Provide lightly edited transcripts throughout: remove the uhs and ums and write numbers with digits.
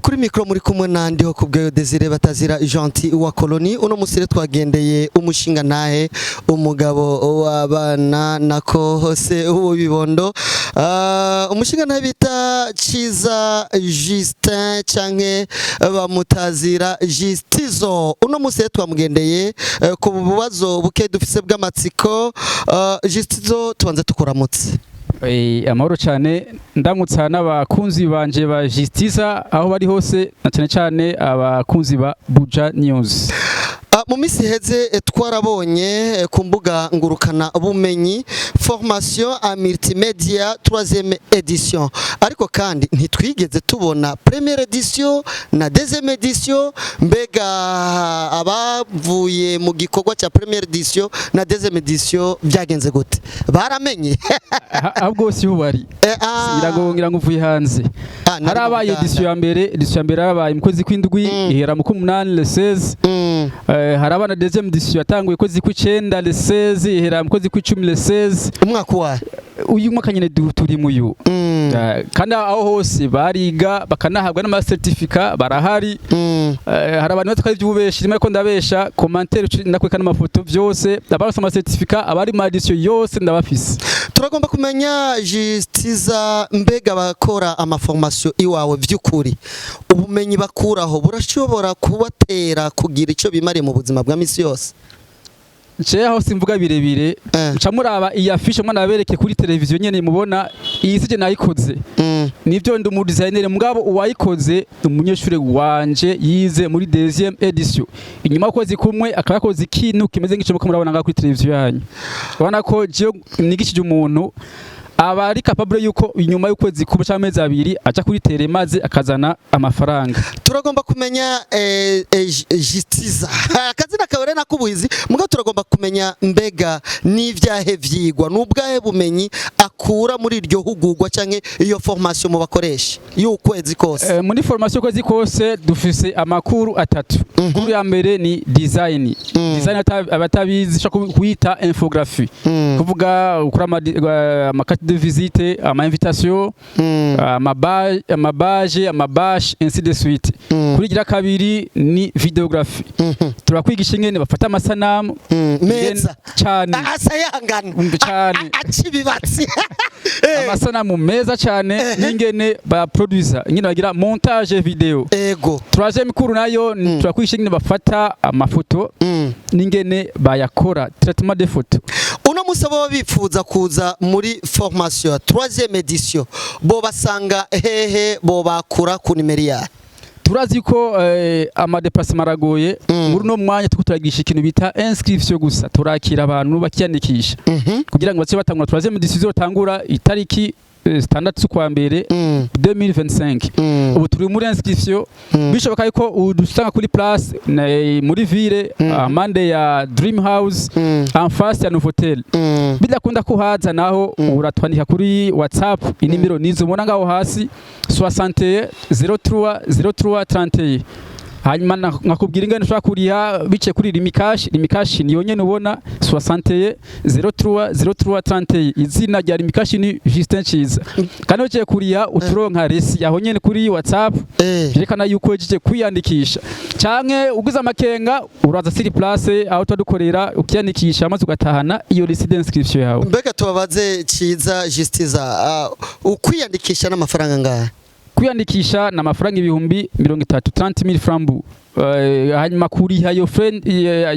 Kuri mikro muri kumwe nandi ho kubweyo Desire Batazira Gentil wa Colony uno musire twagendeye umushinga nahe umugabo w'abana nako hose ubu bibondo umushinga nahe bita Ciza Justin canke bamutazira Justizo uno musire twamugendeye ku bubazo buke dufise bw'amatsiko Justizo tubanze tukuramutse. Amahoro cyane ndamutsa n'abakunzi banje ba Justiza aho bari hose na cyane cyane abakunzi ba Buja News. Mu misi heze twarabonye ku mbuga ngurukana bumenyi formation à multimédia 3e édition ariko kandi ntitwigeze tubona première édition na deuxième édition mbega abavuye mu gikorwa cya première édition na deuxième édition byagenze gute baramenye ahubwo si ubari ngira ngo uvuye hanze harabaye édition ya mbere arabaye mu kwezi kw'indwi ihera mu 8 le 16 harabana deuxième édition yatanguye kwezi kw'icenda le 16 ihera mu kwezi kw'icumi le 16 umwaka wa uyu mwaka nyine turi muyu kandi aho hose bariga bakanahabwa n'ama certificat barahari harabantu batwaye iby'ubeshi rimwe ko ndabesha commentaire nakweka n'amafoto byose abarose ama certificat abari mu edition yose ndabafise. Turagomba kumenya Justiza mbega bakora ama formation iwawe by'ukuri ubumenyi bakuraho burashobora kubatera kugira ico bimare mu buzima bwa misi yose. Aho simvuga birebire nca muraba iyi affiche mwana abereke kuri televiziyo nyene mubona iyi sije nayikoze nivyo ndi mu designer mugabo uwayikoze umunyeshure wanje yize muri deuxième édition inyuma kozi kumwe akakoze ikintu kimeze nk'ico muko murabona nga kuri televiziyo yanyu ubona ko je nigishije umuntu aba ari capable yuko inyuma y'ukwezi kuba cy'amezi abiri aca kuri tere maze akazana amafaranga. Turagomba kumenya Justiza akazina kawe nakubuhizi muga turagomba kumenya mbega n'ivyahe vyigwa n'ubwahe bumenyi akura muri iryo hugurwa canke iyo formation mu bakoresha y'ukwezi kose. Muri formation kwezi kose dufise amakuru atatu. Kuri ya mbere ni design abatabizi cyo kwita infographie kuvuga ukura amakati de visite ama invitation ama badge ainsi de suite. Kuri gira kabiri ni videographie turakwigisha ingene bafata amasanamu meza cyane asayangana cyane acibibatsi amasanamu meza cyane n'ingene ba producer ingene bagira montage video. Ego troisième cours nayo turakwigisha ingene bafata amafoto n'ingene bayakora traitement de photo. Uno musabo bifuza kuza muri formation ya 3e édition bo basanga hehe bo bakura ku numero ya turazi ko ama déplacement aragoye muri no mwanya tukuturagisha ikintu bita inscription gusa turakira abantu bakiyandikisha kugira ngo bace batangura 3e édition tangura itariki standard kwa mbere 2025 ubu turi muri inscription bishoboka yuko udusanga kuri place muri ville amande ya Dream House en face ya Novotel bidakunda kuhaza naho uratwandika kuri WhatsApp inimero nizo ubona ngaho hasi 60 03 31 hanyuma nakubwira ingene ushaka kuriha bice kuri limikashi niyo nyene ubona 60 03 31 izina rya limikashi ni Justin Ciza kandi ugiye kuriha uturonka resi yaho nyene kuri WhatsApp yerekana yuko ugiye kwiyandikisha canke ugize amakenga uraza siri place aho twadukorera ukiyandikisha maze ugatahana iyo residence inscription yawe. Mbega tubabaze Ciza Justiza ukwiyandikisha n'amafaranga ngahe? Kwiyandikisha na mafaranga 30,000 francs hanyuma kuriha yo friend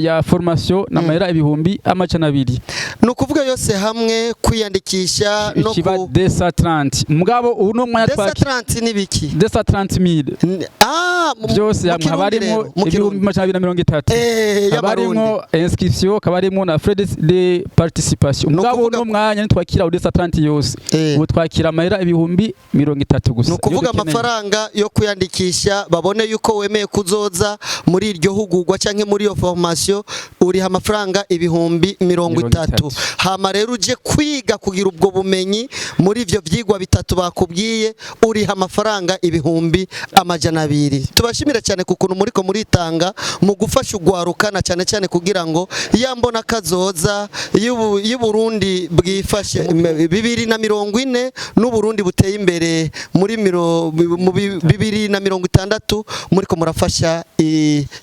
ya formation na mahera 200,000 nukuvuga yose hamwe kwiyandikisha no ku 230 mugabo uno mwanya twaki 230 nibiki 230,000 byose hamwe habarimo 230 habarimo inscription kabarimo na frais de participation mugabo uno mwanya twakira 230 yose ubu twakira mahera 30,000 gusa nukuvuga amafaranga yo kwiyandikisha babone yuko wemeye kuzoza uza muri iryo hugurwa canke muri iyo formation uriha amafaranga ibihumbi 30. Hama rero uje kwiga kugira ubwo bumenyi muri ivyo vyigwa bitatu bakubwiye uriha amafaranga ibihumbi 200. Tubashimira cyane kukuntu muriko muritanga mu gufasha ugwarukana cyane cyane kugira ngo yambona kazoza y'Uburundi bwifashe 2040 n'Uburundi buteye imbere muri 2060 muriko murafasha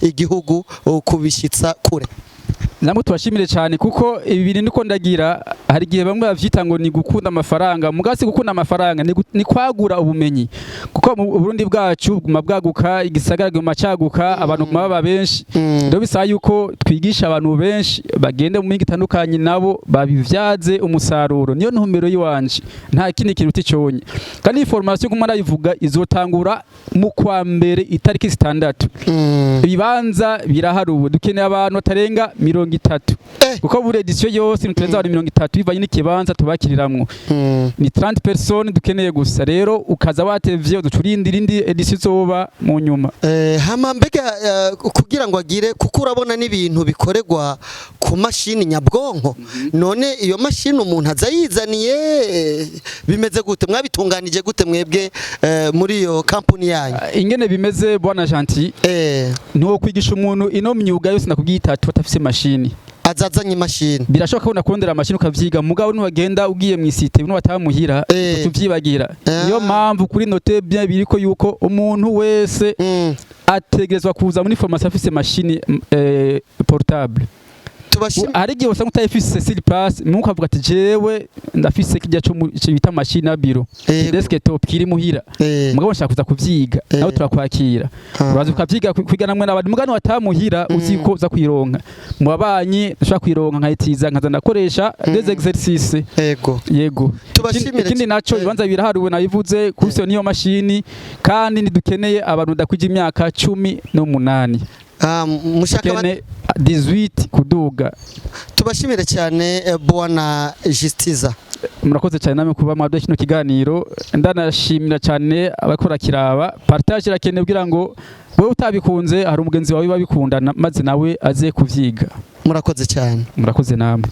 igihugu kubishitsa kure. Namwe tubashimire cyane kuko ibi bintu niko ndagira hari gihe bamwe bavyita ngo ni gukunda amafaranga mugasi gukunda amafaranga ni kwagura ubumenyi kuko mu Burundi bwacu guma bwaguka igisagara guma cyaguka abantu guma baba benshi rero bisaba yuko twigisha abantu benshi bagende mu mingi itandukanye nabo babivyaze umusaruro niyo ntumbero yiwanje nta kindi kintu ticonye kandi information kuma ndayivuga izotangura mu kwa mbere itariki 6 ibibanza biraharuwe dukeneye abantu batarenga 30 kuko buri edition yose nutenza abantu 30 bivanye n'ikibanza tubakiriramwo ni 30 personnes dukeneye gusa rero ukaza watevye uducurindira indi edition zoba mu nyuma hama mbega kugira ngo agire kuko urabona n'ibintu bikoregwa ku mashini nyabwonko none iyo mashini umuntu azayizaniye bimeze gute mwabitunganije gute mwebwe muri iyo company yanyu ingene bimeze bwana Gentil no kwigisha umuntu ino myuga yose nakubwiye itatu batafise mashini azazanye imashini birashoboka ko nakondera amashini ukavyiga mugabo ntiwagenda ugiye mu site no batamuhira tuvyibagira niyo mpamvu kuri note bien biriko yuko umuntu wese ategerezwa kuza muri formation afise mashini portable ari gihe usanga utayifise sur place muko avuga ati jewe ndafise kijya cyo bita machine ya biro desktop kiri muhira mugabo nshaka kuza kuvyiga nawe turakwakira uraza ukavyiga kwiga namwe n'abandi mugano watamuhira uziko za kwironka mu babanyi nshaka kwironka nkayitiza nkaza ndakoresha des exercices yego ikindi naco ibanza biraharuwe nabivuze kuko niyo mashini kandi nidukeneye abantu dakwije imyaka 18 mushaka 18 kuduga tubashimire cyane bwana Justiza murakoze cyane namwe kuba mwadwe kino kiganiro ndanashimira cyane abakora kiraba partage rakene kugira ngo wewe utabikunze hari umugenzi wawe babikundana maze nawe aze kuvyiga murakoze cyane murakoze namwe